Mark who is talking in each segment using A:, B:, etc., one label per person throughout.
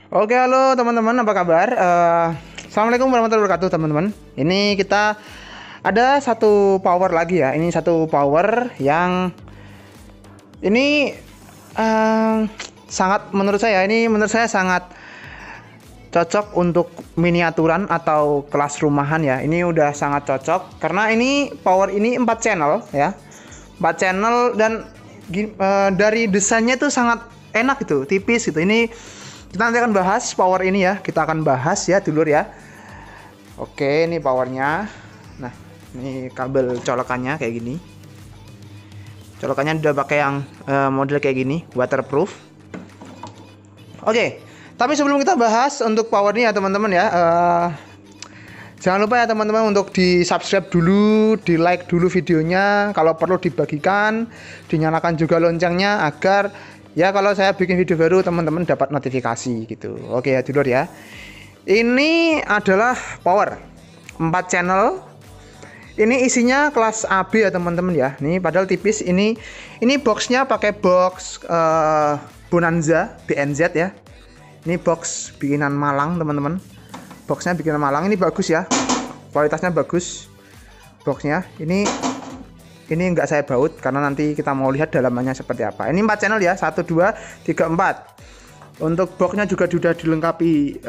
A: Oke, halo teman-teman, apa kabar? Assalamualaikum warahmatullahi wabarakatuh, teman-teman. Ini kita ada satu power lagi ya. Ini satu power yang ini sangat menurut saya sangat cocok untuk miniaturan atau kelas rumahan ya. Ini udah sangat cocok karena ini power ini 4 channel ya. 4 channel dan dari desainnya itu sangat enak gitu, tipis gitu. Ini kita nanti akan bahas power ini ya. Kita akan bahas ya dulur ya. Oke, ini powernya. Nah, ini kabel colokannya kayak gini. Colokannya udah pakai yang model kayak gini, waterproof. Oke, tapi sebelum kita bahas untuk powernya ya teman-teman ya, jangan lupa ya teman-teman untuk di subscribe dulu, di like dulu videonya. Kalau perlu dibagikan, dinyalakan juga loncengnya agar ya kalau saya bikin video baru teman-teman dapat notifikasi gitu. Oke ya dulur ya. Ini adalah power 4 channel. Ini isinya kelas AB ya teman-teman ya. Ini padahal tipis. Ini boxnya pakai box Bonanza BNZ ya. Ini box bikinan Malang teman-teman. Boxnya bikinan Malang. Ini bagus ya. Kualitasnya bagus. Boxnya. Ini enggak saya baut karena nanti kita mau lihat dalamannya seperti apa. Ini 4 channel ya, 1, 2, 3, 4. Untuk boxnya juga sudah dilengkapi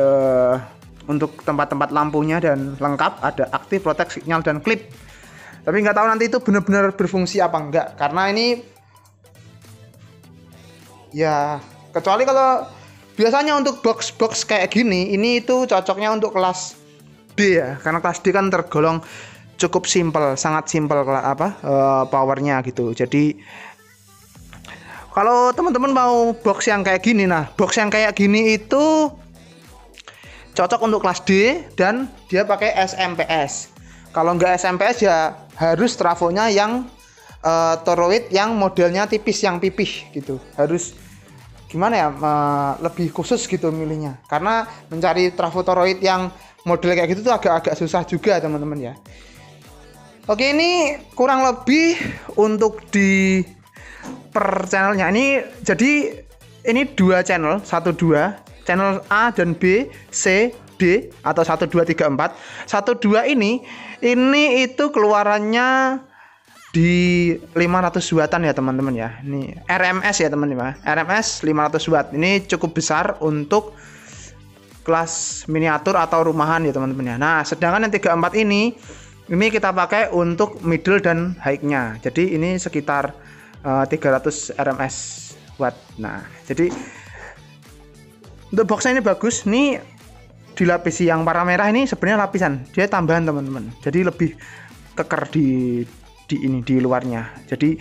A: untuk tempat-tempat lampunya dan lengkap, ada aktif, protect, signal dan klip. Tapi nggak tahu nanti itu benar-benar berfungsi apa enggak, karena ini ya kecuali kalau biasanya untuk box-box kayak gini, ini itu cocoknya untuk kelas D ya, karena kelas D kan tergolong cukup simpel, sangat simpel powernya gitu. Jadi kalau teman-teman mau box yang kayak gini, nah box yang kayak gini itu cocok untuk kelas D dan dia pakai SMPS. Kalau nggak SMPS ya harus trafonya yang toroid yang modelnya tipis, yang pipih gitu. Harus gimana ya, lebih khusus gitu milihnya. Karena mencari trafo toroid yang model kayak gitu tuh agak-agak susah juga teman-teman ya. Oke, ini kurang lebih untuk di per channelnya ini. Jadi ini 2 channel, 1, 2 channel A dan B, C, D atau 1, 2, 3, 4. 1, 2 ini itu keluarannya di 500 wattan ya teman-teman ya. Ini RMS ya teman-teman. RMS 500 watt. Ini cukup besar untuk kelas miniatur atau rumahan ya teman-teman ya. Nah, sedangkan yang 34 ini kita pakai untuk middle dan high-nya. Jadi ini sekitar 300 RMS watt. Nah, jadi untuk boxnya ini bagus. Ini dilapisi yang warna merah ini sebenarnya lapisan. Dia tambahan teman-teman. Jadi lebih keker di luarnya. Jadi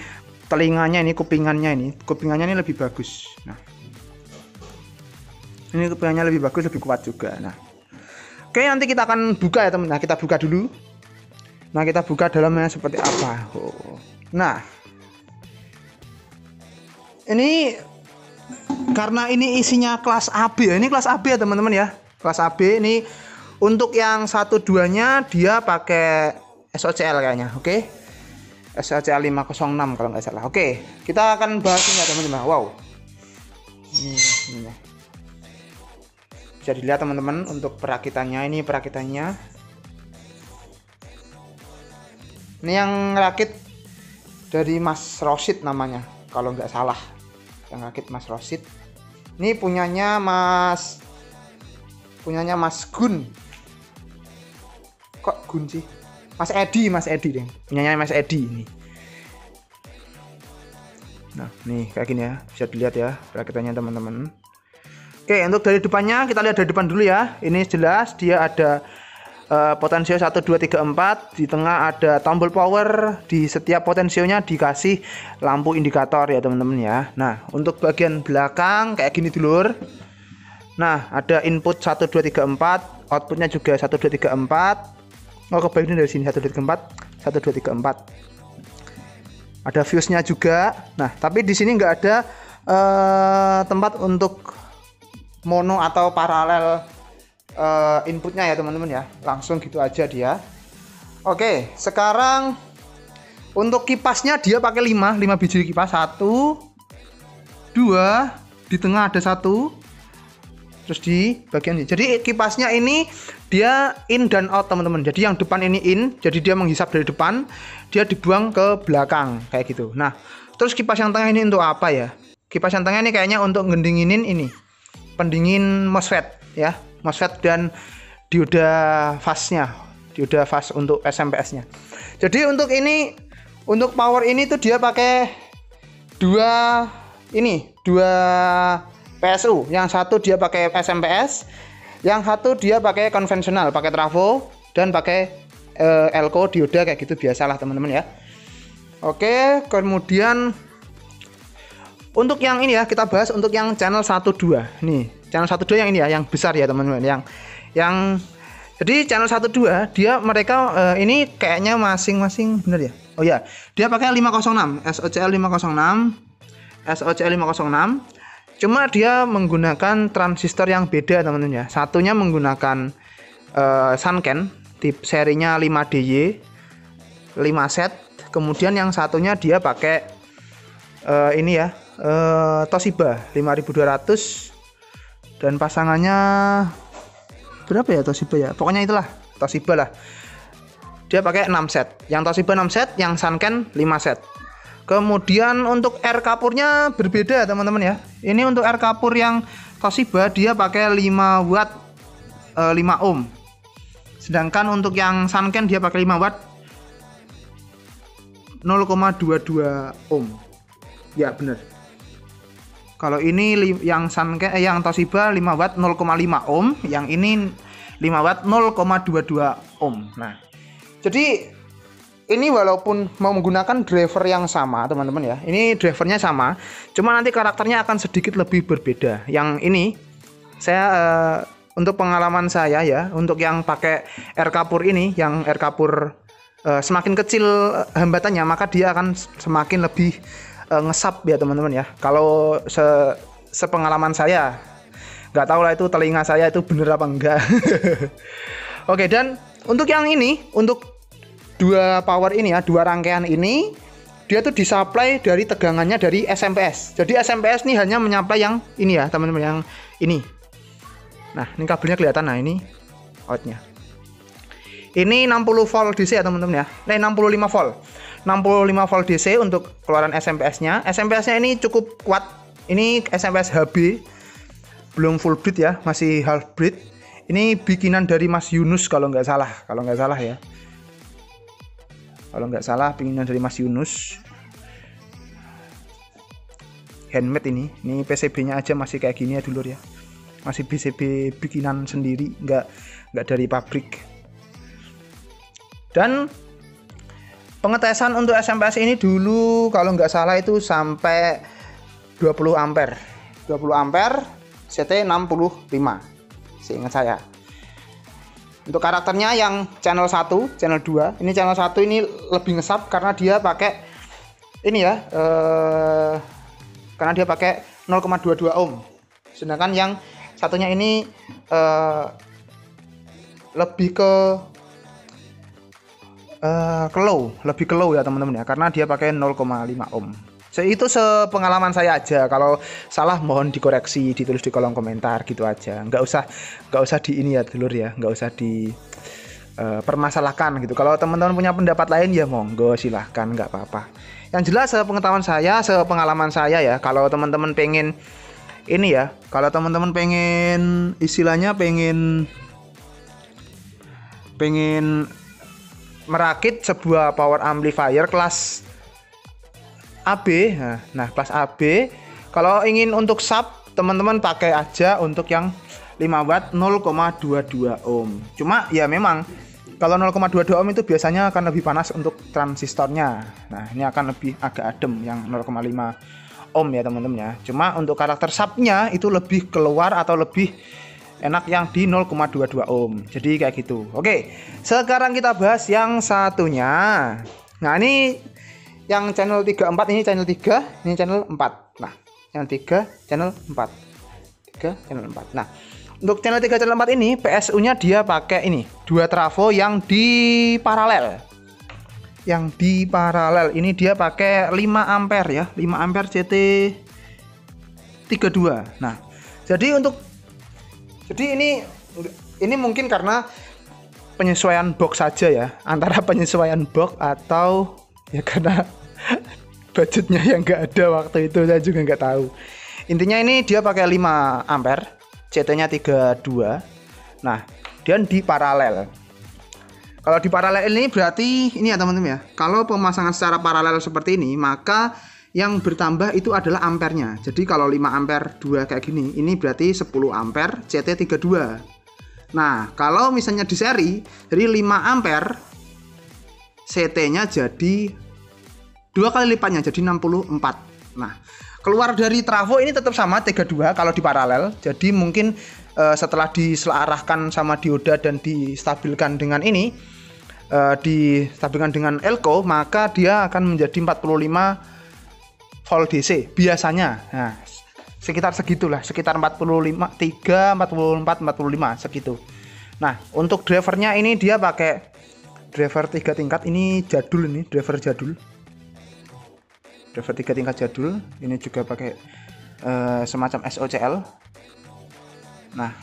A: telinganya ini, kupingannya ini lebih bagus. Nah, ini kupingannya lebih bagus, lebih kuat juga. Nah, oke, nanti kita akan buka ya teman. Nah, kita buka dulu. Nah, kita buka dalamnya seperti apa. Nah, ini karena ini isinya kelas AB ya. Ini kelas AB ya teman-teman ya. Kelas AB ini untuk yang 1, 2-nya dia pakai SOCL kayaknya. Oke. SOCL 506 kalau nggak salah. Oke, kita akan bahas ini ya teman-teman. Wow. Ini. Bisa dilihat teman-teman untuk perakitannya. Ini perakitannya. Ini yang rakit dari Mas Rosid namanya, kalau nggak salah. Yang rakit Mas Rosid. Ini punyanya Mas Gun. Kok Gun sih? Mas Edi deh. Punyanya Mas Edi ini. Nah, nih kayak gini ya. Bisa dilihat ya perakitannya teman-teman. Oke, untuk dari depannya kita lihat dari depan dulu ya. Ini jelas dia ada potensio 1, 2, 3, 4. Di tengah ada tombol power. Di setiap potensionya dikasih lampu indikator ya teman-teman ya. Nah, untuk bagian belakang kayak gini dulur. Nah, ada input 1, 2, 3, 4. Outputnya juga 1, 2, 3, 4. Oh, kebagian dari sini 1, 2, 3, 4. 1, 2, 3, 4. Ada fuse-nya juga. Nah, tapi di sini nggak ada tempat untuk mono atau paralel inputnya ya teman-teman ya, langsung gitu aja dia. Oke, sekarang untuk kipasnya dia pakai 5 biji kipas. 1, 2, di tengah ada 1, terus di bagian ini. Jadi kipasnya ini dia in dan out teman-teman. Jadi yang depan ini in, jadi dia menghisap dari depan, dia dibuang ke belakang kayak gitu. Nah, terus kipas yang tengah ini untuk apa ya? Kipas yang tengah ini kayaknya untuk ngedinginin ini, pendingin MOSFET ya, MOSFET dan dioda fast-nya, dioda fast untuk SMPS-nya. Jadi untuk ini, untuk power ini tuh dia pakai dua PSU. Yang satu dia pakai SMPS, yang satu dia pakai konvensional, pakai trafo dan pakai elko dioda kayak gitu, biasalah teman-teman ya. Oke, kemudian untuk yang ini ya, kita bahas untuk yang channel 1-2. Nih, channel 1-2 yang ini ya, yang besar ya teman-teman. Yang jadi channel 1-2 dia mereka ini kayaknya masing-masing bener ya. Oh ya, dia pakai 506, SOCL 506, SOCL 506. Cuma dia menggunakan transistor yang beda teman-teman ya. Satunya menggunakan Sanken tip serinya 5DY 5 set. Kemudian yang satunya dia pakai ini ya, Toshiba 5200 dan pasangannya berapa ya Toshiba ya? Pokoknya itulah Toshiba lah. Dia pakai 6 set. Yang Toshiba 6 set, yang Sanken 5 set. Kemudian untuk air kapurnya berbeda teman-teman ya. Ini untuk air kapur yang Toshiba dia pakai 5 watt 5 ohm. Sedangkan untuk yang Sanken dia pakai 5 watt 0,22 ohm. Ya benar. Kalau ini yang Sanken yang Toshiba 5 watt 0,5 ohm, yang ini 5 watt 0,22 ohm. Nah, jadi ini walaupun mau menggunakan driver yang sama teman-teman ya, ini drivernya sama, cuma nanti karakternya akan sedikit lebih berbeda. Yang ini saya untuk pengalaman saya ya, untuk yang pakai air kapur ini, yang air kapur semakin kecil hambatannya, maka dia akan semakin lebih ngesap ya teman-teman ya. Kalau sepengalaman saya, nggak tahu lah itu telinga saya itu bener apa enggak. Oke, dan untuk yang ini, untuk dua power ini ya, dua rangkaian ini, dia tuh disuplai dari tegangannya dari SMPS. Jadi SMPS nih hanya menyuplai yang ini ya teman-teman, yang ini. Nah, ini kabelnya kelihatan. Nah, ini outnya. Ini 60 volt DC ya teman-teman ya. 65 volt. 65 volt DC untuk keluaran SMPS-nya. SMPS-nya ini cukup kuat. Ini SMPS HB. Belum full breed ya, masih half breed. Ini bikinan dari Mas Yunus kalau nggak salah. Kalau nggak salah ya. Kalau nggak salah bikinan dari Mas Yunus. Handmade ini. Ini PCB-nya aja masih kayak gini ya dulur ya. Masih PCB bikinan sendiri, nggak dari pabrik. Dan pengetesan untuk SMPS ini dulu kalau nggak salah itu sampai 20 ampere. 20 ampere CT65 seingat saya. Untuk karakternya yang channel 1, channel 2. Ini channel 1 ini lebih ngesap karena dia pakai ini ya, karena dia pakai 0,22 ohm. Sedangkan yang satunya ini lebih ke lebih ke low ya teman-teman ya, karena dia pakai 0,5 ohm. Itu sepengalaman saya aja. Kalau salah mohon dikoreksi, ditulis di kolom komentar gitu aja. Nggak usah di ini ya dulur ya, nggak usah di permasalahkan gitu. Kalau teman-teman punya pendapat lain ya monggo silahkan, nggak apa-apa. Yang jelas sepengetahuan saya, sepengalaman saya ya, kalau teman-teman pengen ini ya, kalau teman-teman pengen istilahnya pengen merakit sebuah power amplifier kelas AB. Nah, kelas AB kalau ingin untuk sub, teman-teman pakai aja untuk yang 5 watt 0,22 ohm. Cuma ya memang kalau 0,22 ohm itu biasanya akan lebih panas untuk transistornya. Nah, ini akan lebih agak adem yang 0,5 ohm ya teman-teman ya. Cuma untuk karakter subnya itu lebih keluar atau lebih enak yang di 0,22 ohm. Jadi kayak gitu. Oke, sekarang kita bahas yang satunya. Nah, ini yang channel 34, ini channel 3, ini channel 4. Nah, yang 3 channel 4. 3 channel 4. Nah, untuk channel 3 channel 4 ini PSU-nya dia pakai ini, 2 trafo yang di paralel. Yang di paralel ini dia pakai 5 ampere ya, 5 ampere CT32. Nah, jadi untuk Jadi ini mungkin karena penyesuaian box saja ya, antara penyesuaian box atau ya karena budgetnya yang nggak ada waktu itu, saya juga nggak tahu. Intinya ini dia pakai 5 ampere, CT-nya 32. Nah, dan di paralel. Kalau di paralel ini berarti ini ya teman-teman ya. Kalau pemasangan secara paralel seperti ini, maka yang bertambah itu adalah ampernya. Jadi kalau 5 ampere 2 kayak gini, ini berarti 10 ampere CT32. Nah, kalau misalnya di seri, jadi 5 ampere CT-nya jadi 2 kali lipatnya, jadi 64. Nah, keluar dari trafo ini tetap sama 32 kalau di paralel. Jadi mungkin setelah diselarahkan sama dioda dan distabilkan dengan ini, distabilkan dengan elko, maka dia akan menjadi 45 volt DC biasanya. Nah, sekitar segitulah, sekitar 45, 3, 44, 45 segitu. Nah, untuk drivernya ini dia pakai driver 3 tingkat. Ini jadul, ini driver jadul. Driver 3 tingkat jadul. Ini juga pakai semacam SOCL. Nah,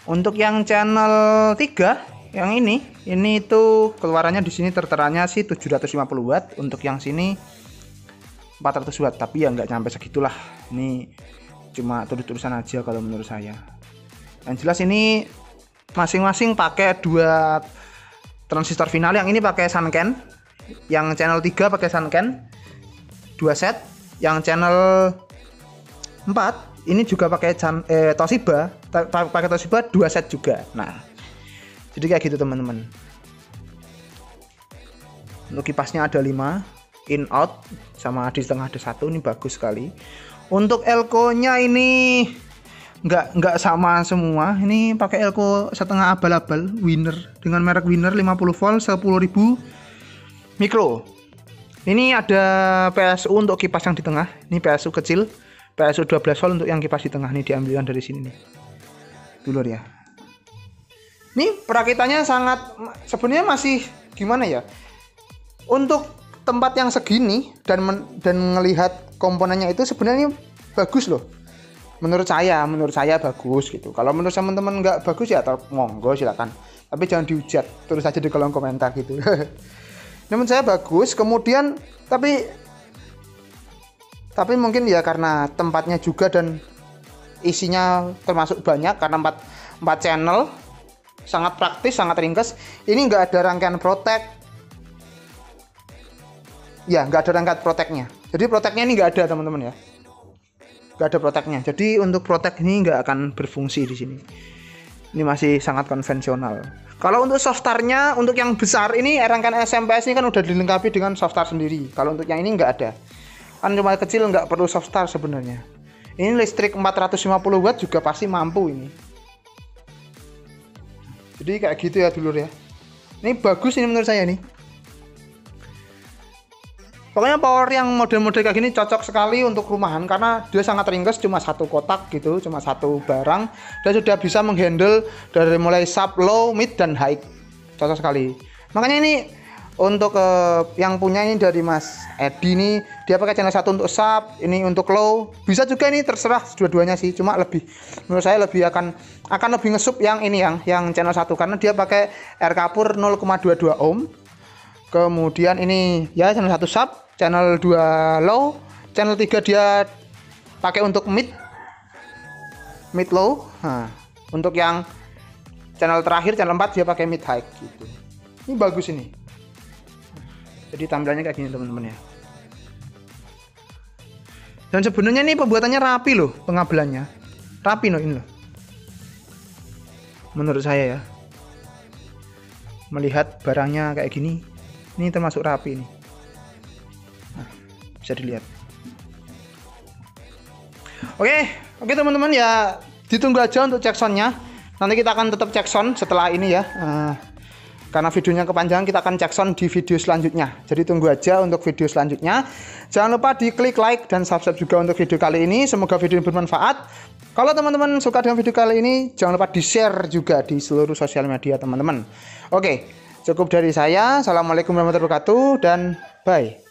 A: untuk yang channel 3 yang ini itu keluarannya di sini terteranya sih 750 watt. Untuk yang sini 400 watt, tapi ya nggak nyampe segitulah. Ini cuma tulis-tulisan aja kalau menurut saya. Yang jelas ini masing-masing pakai 2 transistor final. Yang ini pakai Sanken, yang channel 3 pakai Sanken 2 set, yang channel 4 ini juga pakai Toshiba, pakai Toshiba 2 set juga. Nah, jadi kayak gitu teman-teman. Untuk kipasnya ada 5 in out, sama di tengah ada 1, ini bagus sekali. Untuk elko nya ini nggak sama semua. Ini pakai elko setengah abal-abal Winner dengan merek Winner 50 volt 10.000 mikro. Ini ada PSU untuk kipas yang di tengah. Ini PSU kecil, PSU 12 volt untuk yang kipas di tengah. Ini diambilkan dari sini nih dulur ya. Ini perakitannya sangat, sebenarnya masih gimana ya, untuk tempat yang segini dan melihat komponennya itu sebenarnya bagus loh. Menurut saya bagus gitu. Kalau menurut teman-teman nggak bagus ya monggo silakan. Tapi jangan dihujat, tulis aja di kolom komentar gitu. Namun saya bagus. Kemudian tapi mungkin ya karena tempatnya juga dan isinya termasuk banyak, karena 4 channel, sangat praktis, sangat ringkas. Ini nggak ada rangkaian protek. Ya, nggak ada rangkaian proteknya. Jadi proteknya ini nggak ada teman-teman ya. Nggak ada proteknya. Jadi untuk protek ini nggak akan berfungsi di sini. Ini masih sangat konvensional. Kalau untuk softarnya, untuk yang besar ini rangkaian SMPS ini kan udah dilengkapi dengan softar sendiri. Kalau untuk yang ini nggak ada. Kan cuma kecil, nggak perlu softar sebenarnya. Ini listrik 450 watt juga pasti mampu ini. Jadi kayak gitu ya dulur ya. Ini bagus ini menurut saya nih. Pokoknya power yang model-model kayak gini cocok sekali untuk rumahan karena dia sangat ringkas, cuma 1 kotak gitu, cuma 1 barang, dan sudah bisa menghandle dari mulai sub, low, mid, dan high. Cocok sekali. Makanya ini untuk yang punya ini dari Mas Edi nih, dia pakai channel 1 untuk sub, ini untuk low. Bisa juga ini, terserah dua-duanya sih, cuma lebih menurut saya lebih akan lebih ngesup yang ini yang channel 1 karena dia pakai R kapur 0,22 ohm. Kemudian ini ya channel 1 sub, channel 2 low, channel 3 dia pakai untuk mid low. Nah, untuk yang channel terakhir channel 4 dia pakai mid high gitu. Ini bagus ini. Jadi tampilannya kayak gini teman-teman ya. Dan sebenarnya ini pembuatannya rapi loh, pengabelannya. Rapi loh ini loh. Menurut saya ya. Melihat barangnya kayak gini, ini termasuk rapi nih. Nah, bisa dilihat. Oke teman-teman ya, ditunggu aja untuk cek soundnya. Nanti kita akan tetap cek sound setelah ini ya. Karena videonya kepanjangan, kita akan cek sound di video selanjutnya. Jadi tunggu aja untuk video selanjutnya. Jangan lupa diklik like dan subscribe juga untuk video kali ini. Semoga video ini bermanfaat. Kalau teman-teman suka dengan video kali ini, jangan lupa di-share juga di seluruh sosial media teman-teman. Oke, cukup dari saya. Assalamualaikum warahmatullahi wabarakatuh dan bye.